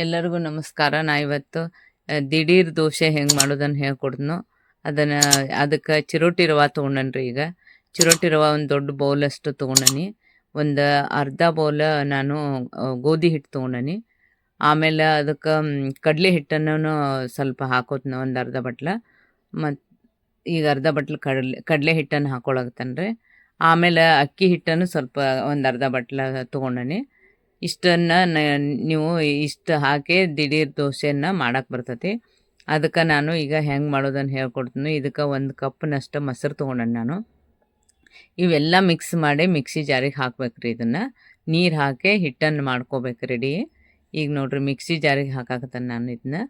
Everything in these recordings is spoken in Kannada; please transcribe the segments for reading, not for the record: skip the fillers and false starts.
ಎಲ್ಲರಿಗೂ ನಮಸ್ಕಾರ. ನಾ ಇವತ್ತು ದಿಢೀರ್ ದೋಸೆ ಹೆಂಗೆ ಮಾಡೋದನ್ನು ಹೇಳ್ಕೊಡ್ತನು. ಅದಕ್ಕೆ ಚಿರೋಟಿ ರವೆ ತೊಗೊಂಡನ್ರಿ. ಈಗ ಚಿರೋಟಿ ರವೆ ಒಂದು ದೊಡ್ಡ ಬೌಲಷ್ಟು ತೊಗೊಂಡನಿ. ಒಂದು ಅರ್ಧ ಬೌಲ ನಾನು ಗೋಧಿ ಹಿಟ್ಟು ತೊಗೊಂಡನಿ. ಆಮೇಲೆ ಅದಕ್ಕೆ ಕಡಲೆ ಹಿಟ್ಟನ್ನು ಸ್ವಲ್ಪ ಹಾಕೋತ್ನ, ಒಂದು ಅರ್ಧ ಬಟ್ಲ. ಮತ್ತು ಈಗ ಅರ್ಧ ಬಟ್ಲು ಕಡಲೆ ಹಿಟ್ಟನ್ನು ಹಾಕೊಳಕತ್ತನ್ರಿ. ಆಮೇಲೆ ಅಕ್ಕಿ ಹಿಟ್ಟನ್ನು ಸ್ವಲ್ಪ ಒಂದು ಅರ್ಧ ಬಟ್ಲ ತೊಗೊಂಡನಿ. ಇಷ್ಟನ್ನು ನೀವು ಇಷ್ಟು ಹಾಕಿ ದಿಢೀರ್ ದೋಸೆಯನ್ನು ಮಾಡಕ್ಕೆ ಬರ್ತೈತಿ. ಅದಕ್ಕೆ ನಾನು ಈಗ ಹೆಂಗೆ ಮಾಡೋದನ್ನು ಹೇಳ್ಕೊಡ್ತೀನಿ. ಇದಕ್ಕೆ ಒಂದು ಕಪ್ನಷ್ಟು ಮೊಸರು ತೊಗೊಂಡೇನೆ ನಾನು. ಇವೆಲ್ಲ ಮಿಕ್ಸ್ ಮಾಡಿ ಮಿಕ್ಸಿ ಜಾರಿಗೆ ಹಾಕ್ಬೇಕ್ರಿ. ಇದನ್ನು ನೀರು ಹಾಕಿ ಹಿಟ್ಟನ್ನು ಮಾಡ್ಕೋಬೇಕು ರೆಡಿ. ಈಗ ನೋಡ್ರಿ ಮಿಕ್ಸಿ ಜಾರಿಗೆ ಹಾಕಾಕತ್ತಾನೆ ನಾನು. ಇದನ್ನ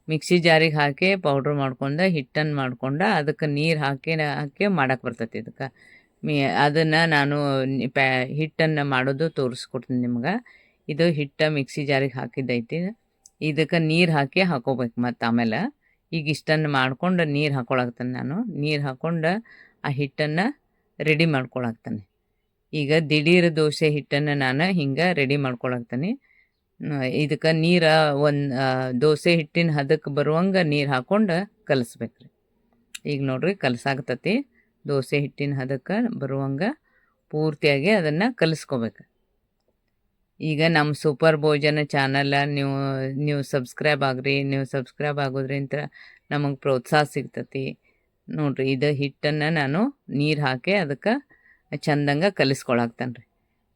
ಮಿಕ್ಸಿ ಜಾರಿಗೆ ಹಾಕಿ ಪೌಡ್ರ್ ಮಾಡ್ಕೊಂಡು ಹಿಟ್ಟನ್ನು ಮಾಡ್ಕೊಂಡು ಅದಕ್ಕೆ ನೀರು ಹಾಕಿ ಮಾಡಕ್ಕೆ ಬರ್ತೈತಿ. ಇದಕ್ಕೆ ಅದನ್ನು ನಾನು ಹಿಟ್ಟನ್ನು ಮಾಡೋದು ತೋರಿಸ್ಕೊಡ್ತೀನಿ ನಿಮ್ಗೆ. ಇದು ಹಿಟ್ಟು ಮಿಕ್ಸಿ ಜಾರಿಗೆ ಹಾಕಿದ್ದೈತಿ. ಇದಕ್ಕೆ ನೀರು ಹಾಕಿ ಹಾಕೋಬೇಕು. ಮತ್ತು ಆಮೇಲೆ ಈಗ ಇಷ್ಟನ್ನು ಮಾಡ್ಕೊಂಡು ನೀರು ಹಾಕೊಳಕ್ತಾನೆ ನಾನು. ನೀರು ಹಾಕ್ಕೊಂಡು ಆ ಹಿಟ್ಟನ್ನು ರೆಡಿ ಮಾಡ್ಕೊಳಕ್ತಾನೆ. ಈಗ ದಿಢೀರ್ ದೋಸೆ ಹಿಟ್ಟನ್ನು ನಾನು ಹಿಂಗೆ ರೆಡಿ ಮಾಡ್ಕೊಳಕ್ತಾನೆ. ಇದಕ್ಕೆ ನೀರು ದೋಸೆ ಹಿಟ್ಟಿನ ಹದಕ್ಕೆ ಬರುವಂಗೆ ನೀರು ಹಾಕ್ಕೊಂಡು ಕಲಿಸ್ಬೇಕ್ರಿ. ಈಗ ನೋಡ್ರಿ ಕಲಸಾಗ್ತತಿ. ದೋಸೆ ಹಿಟ್ಟಿನ ಹದಕ್ಕೆ ಬರುವಂಗೆ ಪೂರ್ತಿಯಾಗಿ ಅದನ್ನು ಕಲಿಸ್ಕೋಬೇಕು. ಈಗ ನಮ್ಮ ಸೂಪರ್ ಭೋಜನ ಚಾನಲ್ ನೀವು ಸಬ್ಸ್ಕ್ರೈಬ್ ಆಗ್ರಿ. ನೀವು ಸಬ್ಸ್ಕ್ರೈಬ್ ಆಗೋದ್ರಿಂದ ನಮಗೆ ಪ್ರೋತ್ಸಾಹ ಸಿಗ್ತತಿ. ನೋಡ್ರಿ ಇದು ಹಿಟ್ಟನ್ನು ನಾನು ನೀರು ಹಾಕಿ ಅದಕ್ಕೆ ಚಂದಂಗೆ ಕಲಿಸ್ಕೊಳಕ್ತಾನೆ ರೀ.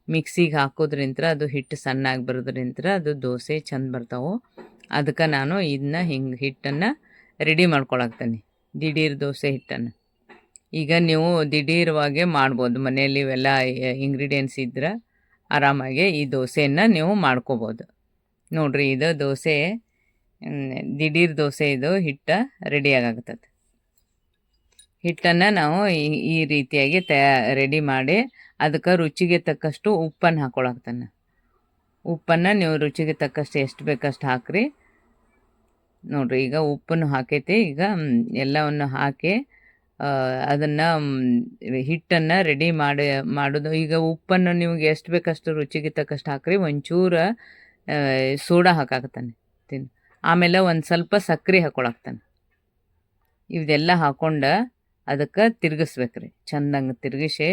ಮಿಕ್ಸಿಗೆ ಹಾಕೋದ್ರಿಂದ ಅದು ಹಿಟ್ಟು ಸಣ್ಣಾಗಿ ಬರೋದ್ರಿಂದ ಅದು ದೋಸೆ ಚಂದ ಬರ್ತಾವೆ. ಅದಕ್ಕೆ ನಾನು ಇದನ್ನ ಹಿಂಗೆ ಹಿಟ್ಟನ್ನು ರೆಡಿ ಮಾಡ್ಕೊಳಕ್ತಾನೆ, ದಿಢೀರ್ ದೋಸೆ ಹಿಟ್ಟನ್ನು. ಈಗ ನೀವು ದಿಢೀರವಾಗಿ ಮಾಡ್ಬೋದು. ಮನೆಯಲ್ಲಿ ಇವೆಲ್ಲ ಇಂಗ್ರೀಡಿಯೆಂಟ್ಸ್ ಇದ್ರೆ ಆರಾಮಾಗಿ ಈ ದೋಸೆಯನ್ನು ನೀವು ಮಾಡ್ಕೋಬೋದು. ನೋಡ್ರಿ ಇದು ದೋಸೆ, ದಿಢೀರ್ ದೋಸೆ ಇದು ಹಿಟ್ಟು ರೆಡಿಯಾಗತ್ತದ. ಹಿಟ್ಟನ್ನು ನಾವು ಈ ರೀತಿಯಾಗಿ ರೆಡಿ ಮಾಡಿ ಅದಕ್ಕೆ ರುಚಿಗೆ ತಕ್ಕಷ್ಟು ಉಪ್ಪನ್ನು ಹಾಕೊಳಕ್ತಾನೆ. ಉಪ್ಪನ್ನು ನೀವು ರುಚಿಗೆ ತಕ್ಕಷ್ಟು ಎಷ್ಟು ಬೇಕಷ್ಟು ಹಾಕ್ರಿ. ನೋಡ್ರಿ ಈಗ ಉಪ್ಪನ್ನು ಹಾಕೈತಿ. ಈಗ ಎಲ್ಲವನ್ನು ಹಾಕಿ ಅದನ್ನು ಹಿಟ್ಟನ್ನು ರೆಡಿ ಮಾಡೋದು. ಈಗ ಉಪ್ಪನ್ನು ನಿಮ್ಗೆ ಎಷ್ಟು ಬೇಕಷ್ಟು ರುಚಿಗೆ ತಕ್ಕಷ್ಟು ಹಾಕ್ರಿ. ಒಂಚೂರು ಸೋಡಾ ಹಾಕಾಕತ್ತಾನೆ ಆಮೇಲೆ ಒಂದು ಸ್ವಲ್ಪ ಸಕ್ಕರೆ ಹಾಕೊಳಕ್ತಾನೆ. ಇವೆಲ್ಲ ಹಾಕ್ಕೊಂಡು ಅದಕ್ಕೆ ತಿರ್ಗಿಸ್ಬೇಕ್ರಿ. ಚಂದಂಗೆ ತಿರ್ಗಿಸಿ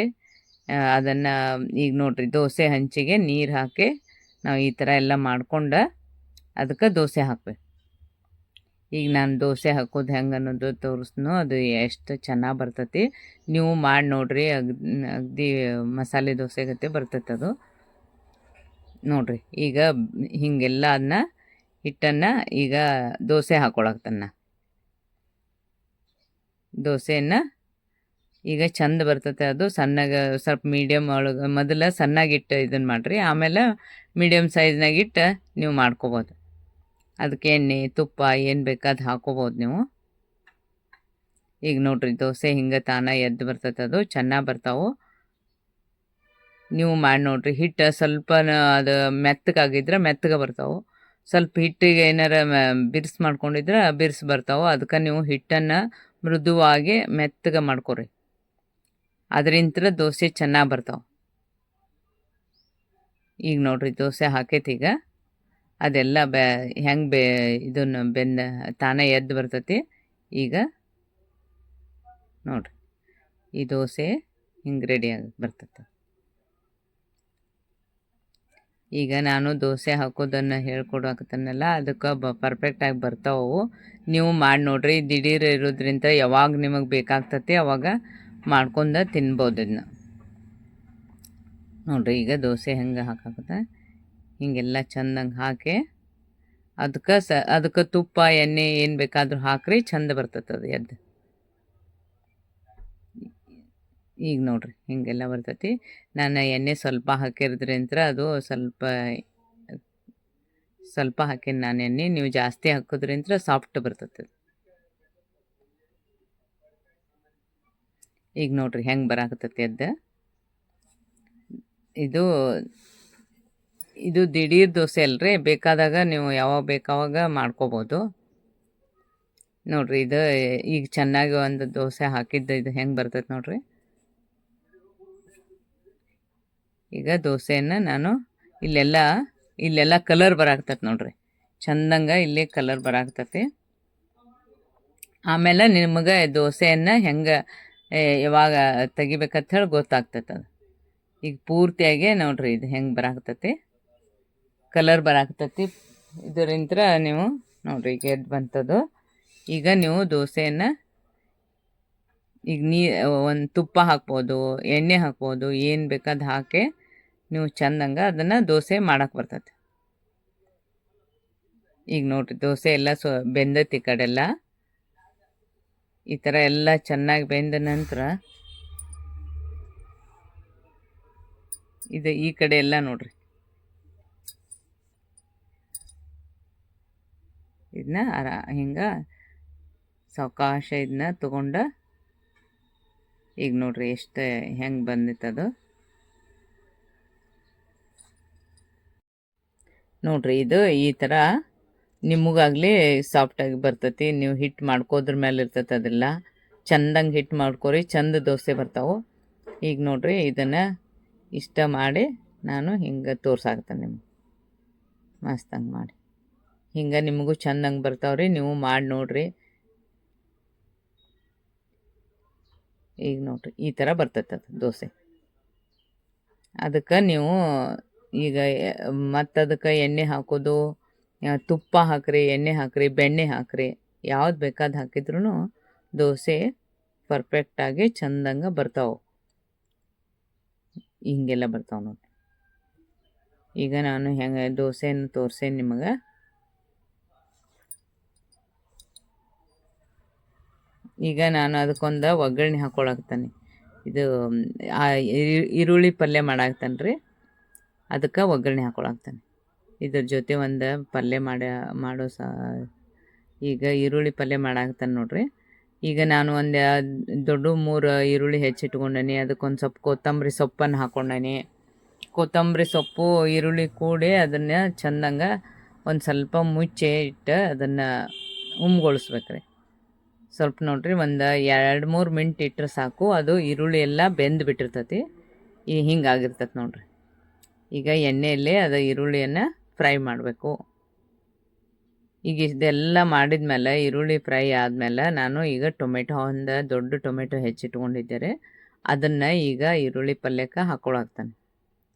ಅದನ್ನು ಈಗ ನೋಡ್ರಿ ದೋಸೆ ಹಂಚಿಗೆ ನೀರು ಹಾಕಿ ನಾವು ಈ ಥರ ಎಲ್ಲ ಮಾಡ್ಕೊಂಡು ಅದಕ್ಕೆ ದೋಸೆ ಹಾಕ್ಬೇಕು. ಈಗ ನಾನು ದೋಸೆ ಹಾಕೋದು ಹೆಂಗೆ ಅನ್ನೋದು ತೋರಿಸ್ನು. ಅದು ಎಷ್ಟು ಚೆನ್ನಾಗಿ ಬರ್ತೈತಿ. ನೀವು ಮಾಡಿ ನೋಡ್ರಿ. ಅಗದಿ ಮಸಾಲೆ ದೋಸೆ ಗತೆ ಬರ್ತೈತೆ ಅದು. ನೋಡ್ರಿ ಈಗ ಹೀಗೆಲ್ಲ ಅದನ್ನ ಹಿಟ್ಟನ್ನು ಈಗ ದೋಸೆ ಹಾಕೊಳಕ್ತಾನೆ. ದೋಸೆಯನ್ನು ಈಗ ಚಂದ ಬರ್ತೈತೆ. ಅದು ಸಣ್ಣಗೆ ಸ್ವಲ್ಪ ಮೀಡಿಯಮ್ ಒಳಗೆ ಮೊದಲು ಸಣ್ಣಗಿಟ್ಟು ಇದನ್ನು ಮಾಡಿರಿ. ಆಮೇಲೆ ಮೀಡಿಯಮ್ ಸೈಜ್ನಾಗಿಟ್ಟು ನೀವು ಮಾಡ್ಕೋಬೋದು. ಅದಕ್ಕೆ ಎಣ್ಣೆ ತುಪ್ಪ ಏನು ಬೇಕಾದ ಹಾಕೋಬೋದು ನೀವು. ಈಗ ನೋಡ್ರಿ ದೋಸೆ ಹಿಂಗೆ ತಾನ ಎದ್ದು ಬರ್ತೈತೆ. ಅದು ಚೆನ್ನಾಗಿ ಬರ್ತಾವೆ. ನೀವು ಮಾಡಿ ನೋಡ್ರಿ. ಹಿಟ್ಟು ಸ್ವಲ್ಪ ಅದು ಮೆತ್ತಗಾಗಿದ್ರೆ ಮೆತ್ತಗೆ ಬರ್ತಾವೆ. ಸ್ವಲ್ಪ ಹಿಟ್ಟಿಗೆ ಏನಾರ ಬಿರ್ಸ್ ಮಾಡ್ಕೊಂಡಿದ್ರೆ ಬಿರ್ಸ್ ಬರ್ತಾವೆ. ಅದಕ್ಕೆ ನೀವು ಹಿಟ್ಟನ್ನು ಮೃದುವಾಗಿ ಮೆತ್ತಗೆ ಮಾಡ್ಕೊರಿ. ಅದರಿಂದ ದೋಸೆ ಚೆನ್ನಾಗಿ ಬರ್ತಾವೆ. ಈಗ ನೋಡ್ರಿ ದೋಸೆ ಹಾಕೈತಿ. ಈಗ ಅದೆಲ್ಲ ಹೆಂಗೆ ಇದನ್ನು ತಾನೇ ಎದ್ದು ಬರ್ತೈತಿ. ಈಗ ನೋಡ್ರಿ ಈ ದೋಸೆ ಹಿಂಗೆ ರೆಡಿಯಾಗಿ ಬರ್ತೈತೆ. ಈಗ ನಾನು ದೋಸೆ ಹಾಕೋದನ್ನು ಹೇಳ್ಕೊಡಕತ್ತನಲ್ಲ, ಅದಕ್ಕೆ ಪರ್ಫೆಕ್ಟಾಗಿ ಬರ್ತಾವೆ. ನೀವು ಮಾಡಿ ನೋಡ್ರಿ. ದಿಢೀರ್ ಇರೋದ್ರಿಂದ ಯಾವಾಗ ನಿಮಗೆ ಬೇಕಾಗ್ತತಿ ಅವಾಗ ಮಾಡ್ಕೊಂಡು ತಿನ್ಬೋದು ಇದನ್ನ. ನೋಡ್ರಿ ಈಗ ದೋಸೆ ಹೆಂಗೆ ಹಾಕಾಕತ್ತೆ ಹಿಂಗೆಲ್ಲ ಚಂದಂಗೆ ಹಾಕಿ ಅದಕ್ಕೆ ತುಪ್ಪ ಎಣ್ಣೆ ಏನು ಬೇಕಾದರೂ ಹಾಕ್ರಿ. ಚಂದ ಬರ್ತೈತೆ ಅದು ಎದ್ದು. ಈಗ ನೋಡ್ರಿ ಹಿಂಗೆಲ್ಲ ಬರ್ತೈತಿ. ನಾನು ಎಣ್ಣೆ ಸ್ವಲ್ಪ ಹಾಕಿರೋದ್ರಿಂದ ಅದು ಸ್ವಲ್ಪ ಹಾಕೀನಿ ನಾನು ಎಣ್ಣೆ. ನೀವು ಜಾಸ್ತಿ ಹಾಕೋದ್ರಿಂದ ಸಾಫ್ಟ್ ಬರ್ತೈತೆ. ಈಗ ನೋಡ್ರಿ ಹೆಂಗೆ ಬರಾಕತ್ತೈತಿ ಎದ್ದು. ಇದು ದಿಢೀರ್ ದೋಸೆ ಅಲ್ರಿ. ಬೇಕಾದಾಗ ನೀವು ಯಾವಾಗ ಬೇಕಾವಾಗ ಮಾಡ್ಕೋಬೋದು. ನೋಡ್ರಿ ಇದು ಈಗ ಚೆನ್ನಾಗಿ ಒಂದು ದೋಸೆ ಹಾಕಿದ್ದು ಇದು ಹೆಂಗೆ ಬರ್ತೈತೆ ನೋಡ್ರಿ. ಈಗ ದೋಸೆಯನ್ನು ನಾನು ಇಲ್ಲೆಲ್ಲ ಕಲರ್ ಬರಾಕ್ತೈತೆ ನೋಡ್ರಿ. ಚಂದಂಗ ಇಲ್ಲಿ ಕಲರ್ ಬರಾಕ್ತತಿ. ಆಮೇಲೆ ನಿಮಗೆ ದೋಸೆಯನ್ನು ಹೆಂಗೆ ಯಾವಾಗ ತೆಗಿಬೇಕಂತ ಹೇಳಿ ಗೊತ್ತಾಗ್ತೈತೆ. ಅದು ಈಗ ಪೂರ್ತಿಯಾಗಿ ನೋಡ್ರಿ ಇದು ಹೆಂಗೆ ಬರಾಕ್ತತಿ, ಕಲರ್ ಬರಾಕ್ತತಿ. ಇದರಿಂದ ನೀವು ನೋಡ್ರಿ ಈಗ ಎದ್ದು ಬಂತದು. ಈಗ ನೀವು ದೋಸೆಯನ್ನು ಈಗ ಒಂದು ತುಪ್ಪ ಹಾಕ್ಬೋದು, ಎಣ್ಣೆ ಹಾಕ್ಬೋದು, ಏನು ಬೇಕಾದ ಹಾಕಿ ನೀವು ಚಂದಂಗ ಅದನ್ನು ದೋಸೆ ಮಾಡಕ್ಕೆ ಬರ್ತೈತೆ. ಈಗ ನೋಡ್ರಿ ದೋಸೆ ಎಲ್ಲ ಬೆಂದೈತಿ. ಈ ಕಡೆ ಎಲ್ಲ ಈ ಥರ ಎಲ್ಲ ಚೆನ್ನಾಗಿ ಬೆಂದ ನಂತರ ಇದು ಈ ಕಡೆ ಎಲ್ಲ ನೋಡ್ರಿ ಇದನ್ನ ಹಿಂಗೆ ಸಾವಕಾಶ ಇದನ್ನ ತಗೊಂಡು ಈಗ ನೋಡ್ರಿ ಎಷ್ಟು ಹೆಂಗೆ ಬಂದಿತ್ತದು ನೋಡ್ರಿ. ಇದು ಈ ಥರ ನಿಮಗಾಗಲಿ ಸಾಫ್ಟಾಗಿ ಬರ್ತೈತಿ. ನೀವು ಹಿಟ್ಟು ಮಾಡ್ಕೋದ್ರ ಮೇಲೆ ಇರ್ತೈತೆ. ಅದೆಲ್ಲ ಚಂದಂಗೆ ಹಿಟ್ಟು ಮಾಡ್ಕೊರಿ, ಚಂದ ದೋಸೆ ಬರ್ತಾವೆ. ಈಗ ನೋಡ್ರಿ ಇದನ್ನು ಇಷ್ಟ ಮಾಡಿ ನಾನು ಹಿಂಗೆ ತೋರ್ಸಾಕ್ತೇನೆ ನಿಮ್ಗೆ. ಮಸ್ತಂಗೆ ಮಾಡಿ ಹಿಂಗೆ ನಿಮಗೂ ಚಂದಂಗೆ ಬರ್ತಾವ್ರಿ. ನೀವು ಮಾಡಿ ನೋಡ್ರಿ. ಈಗ ನೋಡ್ರಿ ಈ ಥರ ಬರ್ತೈತೆ ಅದು ದೋಸೆ. ಅದಕ್ಕೆ ನೀವು ಈಗ ಮತ್ತು ಅದಕ್ಕೆ ಎಣ್ಣೆ ಹಾಕೋದು, ತುಪ್ಪ ಹಾಕ್ರಿ, ಎಣ್ಣೆ ಹಾಕ್ರಿ, ಬೆಣ್ಣೆ ಹಾಕ್ರಿ, ಯಾವ್ದು ಬೇಕಾದ ಹಾಕಿದ್ರೂ ದೋಸೆ ಪರ್ಫೆಕ್ಟಾಗಿ ಚಂದಂಗೆ ಬರ್ತಾವೆ. ಹಿಂಗೆಲ್ಲ ಬರ್ತಾವೆ ನೋಡಿ. ಈಗ ನಾನು ಹೆಂಗೆ ದೋಸೆಯನ್ನು ತೋರ್ಸೇನೆ ನಿಮಗೆ. ಈಗ ನಾನು ಅದಕ್ಕೊಂದು ಒಗ್ಗರಣೆ ಹಾಕ್ಕೊಳಕ್ತಾನೆ. ಇದು ಈರುಳ್ಳಿ ಪಲ್ಯ ಮಾಡಾಕ್ತಾನೆ ರೀ, ಅದಕ್ಕೆ ಒಗ್ಗರಣೆ ಹಾಕ್ಕೊಳಕ್ತಾನೆ. ಇದ್ರ ಜೊತೆ ಒಂದು ಪಲ್ಯ ಮಾಡೋ ಈಗ ಈರುಳ್ಳಿ ಪಲ್ಯ ಮಾಡಾಕ್ತಾನೆ ನೋಡ್ರಿ. ಈಗ ನಾನು ಒಂದು ದೊಡ್ಡ 3 ಈರುಳ್ಳಿ ಹೆಚ್ಚಿಟ್ಕೊಂಡನಿ. ಅದಕ್ಕೊಂದು ಸ್ವಲ್ಪ ಕೊತ್ತಂಬರಿ ಸೊಪ್ಪನ್ನು ಹಾಕ್ಕೊಂಡನಿ. ಕೊತ್ತಂಬರಿ ಸೊಪ್ಪು ಈರುಳ್ಳಿ ಕೂಡಿ ಅದನ್ನು ಚಂದಂಗೆ ಒಂದು ಸ್ವಲ್ಪ ಮುಚ್ಚೆ ಇಟ್ಟು ಅದನ್ನು ಉಮ್ಗೊಳಿಸ್ಬೇಕ್ರಿ. ಸ್ವಲ್ಪ ನೋಡ್ರಿ ಒಂದು 2-3 ಮಿನಿಟ್ ಇಟ್ಟರೆ ಸಾಕು. ಅದು ಈರುಳ್ಳಿ ಎಲ್ಲ ಬೆಂದು ಬಿಟ್ಟಿರ್ತೈತಿ. ಹಿಂಗಾಗಿರ್ತೈತೆ ನೋಡ್ರಿ. ಈಗ ಎಣ್ಣೆಯಲ್ಲೇ ಅದು ಈರುಳ್ಳಿಯನ್ನು ಫ್ರೈ ಮಾಡಬೇಕು. ಈಗ ಇದೆಲ್ಲ ಮಾಡಿದ್ಮೇಲೆ ಈರುಳ್ಳಿ ಫ್ರೈ ಆದಮೇಲೆ ನಾನು ಈಗ ಒಂದು ದೊಡ್ಡ ಟೊಮೆಟೊ ಹೆಚ್ಚಿಟ್ಕೊಂಡಿದ್ದೆ, ಅದನ್ನು ಈಗ ಈರುಳ್ಳಿ ಪಲ್ಯಕ್ಕೆ ಹಾಕ್ಕೊಳಕ್ತಾನೆ.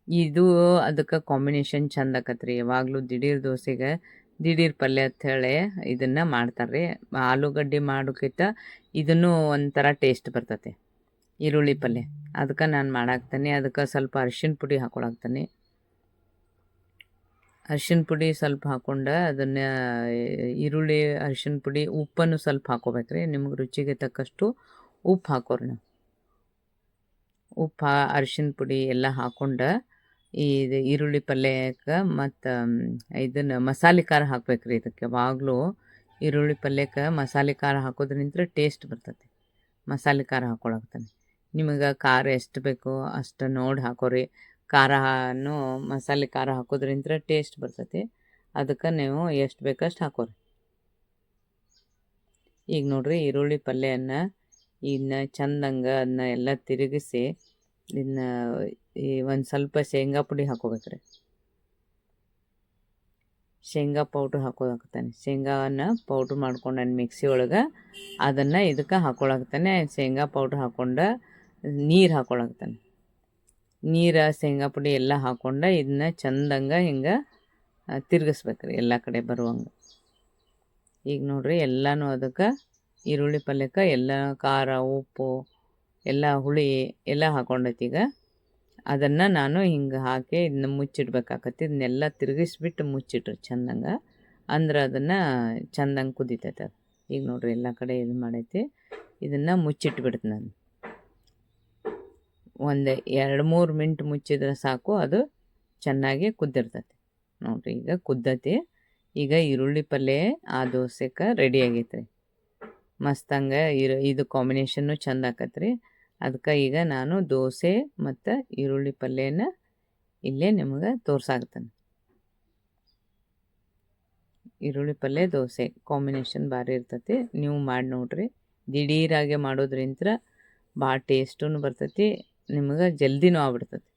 ಇದು ಅದಕ್ಕೆ ಕಾಂಬಿನೇಷನ್ ಚಂದ ಆಕತ್ರಿ. ಯಾವಾಗಲೂ ದಿಢೀರ್ ದೋಸೆಗೆ ದಿಢೀರ್ ಪಲ್ಯ ಅಂಥೇಳಿ ಇದನ್ನು ಮಾಡ್ತಾರೆ. ಆಲೂಗಡ್ಡೆ ಮಾಡೋಕ್ಕಿಂತ ಇದನ್ನು ಒಂಥರ ಟೇಸ್ಟ್ ಬರ್ತೈತೆ ಈರುಳ್ಳಿ ಪಲ್ಯ. ಅದಕ್ಕೆ ನಾನು ಮಾಡಾಕ್ತಾನೆ. ಅದಕ್ಕೆ ಸ್ವಲ್ಪ ಅರಿಶಿನ ಪುಡಿ ಹಾಕ್ಕೊಳಕ್ತಾನೆ. ಅರಿಶಿನ ಪುಡಿ ಸ್ವಲ್ಪ ಹಾಕ್ಕೊಂಡು ಅದನ್ನು ಈರುಳ್ಳಿ, ಅರಿಶಿನ ಪುಡಿ, ಉಪ್ಪನ್ನು ಸ್ವಲ್ಪ ಹಾಕ್ಕೋಬೇಕ್ರಿ. ನಿಮ್ಗೆ ರುಚಿಗೆ ತಕ್ಕಷ್ಟು ಉಪ್ಪು ಹಾಕೋರಿ. ನಾವು ಉಪ್ಪು, ಅರಿಶಿನ ಪುಡಿ ಎಲ್ಲ ಹಾಕ್ಕೊಂಡು ಇದು ಈರುಳ್ಳಿ ಪಲ್ಯಕ್ಕೆ ಮತ್ತು ಇದನ್ನು ಮಸಾಲೆ ಖಾರ ಹಾಕ್ಬೇಕ್ರಿ. ಇದಕ್ಕೆ ಯಾವಾಗಲೂ ಈರುಳ್ಳಿ ಪಲ್ಯಕ್ಕೆ ಮಸಾಲೆ ಖಾರ ಹಾಕೋದ್ರಿಂದ ಟೇಸ್ಟ್ ಬರ್ತೈತಿ. ಮಸಾಲೆ ಖಾರ ಹಾಕ್ಕೊಳಕ್ತಾನೆ. ನಿಮಗೆ ಖಾರ ಎಷ್ಟು ಬೇಕೋ ಅಷ್ಟು ನೋಡಿ ಹಾಕೋರಿ. ಖಾರನೂ ಮಸಾಲೆ ಖಾರ ಹಾಕೋದ್ರಿಂದ ಟೇಸ್ಟ್ ಬರ್ತೈತಿ. ಅದಕ್ಕೆ ನೀವು ಎಷ್ಟು ಬೇಕಷ್ಟು ಹಾಕೋರಿ. ಈಗ ನೋಡ್ರಿ ಈರುಳ್ಳಿ ಪಲ್ಯವನ್ನು ಇದನ್ನ ಚಂದಂಗೆ ಅದನ್ನ ಎಲ್ಲ ತಿರುಗಿಸಿ ಇದನ್ನ ಒಂದು ಸ್ವಲ್ಪ ಶೇಂಗಾ ಪುಡಿ ಹಾಕೋಬೇಕ್ರಿ. ಶೇಂಗಾ ಪೌಡ್ರ್ ಹಾಕೋದಾಗ್ತಾನೆ. ಶೇಂಗಾವನ್ನು ಪೌಡ್ರ್ ಮಾಡ್ಕೊಂಡು ನಾನು ಮಿಕ್ಸಿ ಒಳಗೆ ಅದನ್ನು ಇದಕ್ಕೆ ಹಾಕ್ಕೊಳಕ್ತಾನೆ. ಶೇಂಗಾ ಪೌಡ್ರ್ ಹಾಕ್ಕೊಂಡು ನೀರು ಹಾಕ್ಕೊಳಕ್ತಾನೆ. ನೀರು, ಶೇಂಗಾ ಪುಡಿ ಎಲ್ಲ ಹಾಕ್ಕೊಂಡು ಇದನ್ನ ಚಂದಂಗೆ ಹಿಂಗೆ ತಿರುಗಿಸ್ಬೇಕ್ರಿ ಎಲ್ಲ ಕಡೆ ಬರುವಂಗೆ. ಈಗ ನೋಡ್ರಿ ಎಲ್ಲನೂ ಅದಕ್ಕೆ ಈರುಳ್ಳಿ ಪಲ್ಯಕ್ಕೆ ಎಲ್ಲ ಖಾರ, ಉಪ್ಪು, ಎಲ್ಲ ಹುಳಿ ಎಲ್ಲ ಹಾಕ್ಕೊಂಡೈತಿ. ಈಗ ಅದನ್ನು ನಾನು ಹಿಂಗೆ ಹಾಕಿ ಇದನ್ನ ಮುಚ್ಚಿಡ್ಬೇಕಾಕತಿ. ಇದನ್ನೆಲ್ಲ ತಿರುಗಿಸ್ಬಿಟ್ಟು ಮುಚ್ಚಿಟ್ರಿ ಚಂದಂಗೆ. ಅಂದ್ರೆ ಅದನ್ನು ಚಂದಂಗೆ ಕುದಿತೈತೆ ಅದು. ಈಗ ನೋಡ್ರಿ ಎಲ್ಲ ಕಡೆ ಇದು ಮಾಡೈತಿ. ಇದನ್ನು ಮುಚ್ಚಿಟ್ಬಿಡ್ತೀನಿ ನಾನು. ಒಂದು 2-3 ಮಿನಿಟ್ ಮುಚ್ಚಿದ್ರೆ ಸಾಕು. ಅದು ಚೆನ್ನಾಗಿ ಕುದ್ದಿರ್ತೈತಿ ನೋಡ್ರಿ. ಈಗ ಕುದ್ದತಿ. ಈಗ ಈರುಳ್ಳಿ ಪಲ್ಯ ಆ ದೋಸೆಗೆ ರೆಡಿ ಆಗೈತ್ರಿ. ಮಸ್ತಂಗೆ ಇದು ಕಾಂಬಿನೇಷನ್ನು ಚಂದ ಆಕತ್ರಿ. ಅದಕ್ಕೆ ಈಗ ನಾನು ದೋಸೆ ಮತ್ತು ಈರುಳ್ಳಿ ಪಲ್ಯನ ಇಲ್ಲೇ ನಿಮಗೆ ತೋರ್ಸಾಕ್ತಾನೆ. ಈರುಳ್ಳಿ ಪಲ್ಯ ದೋಸೆ ಕಾಂಬಿನೇಷನ್ ಭಾರಿ ಇರ್ತೈತಿ. ನೀವು ಮಾಡಿ ನೋಡ್ರಿ. ದಿಢೀರಾಗೆ ಮಾಡೋದ್ರಿಂದ ಭಾಳ ಟೇಸ್ಟೂ ಬರ್ತೈತಿ. ನಿಮಗೆ ಜಲ್ದಿನೂ ಆಗ್ಬಿಡ್ತೈತಿ.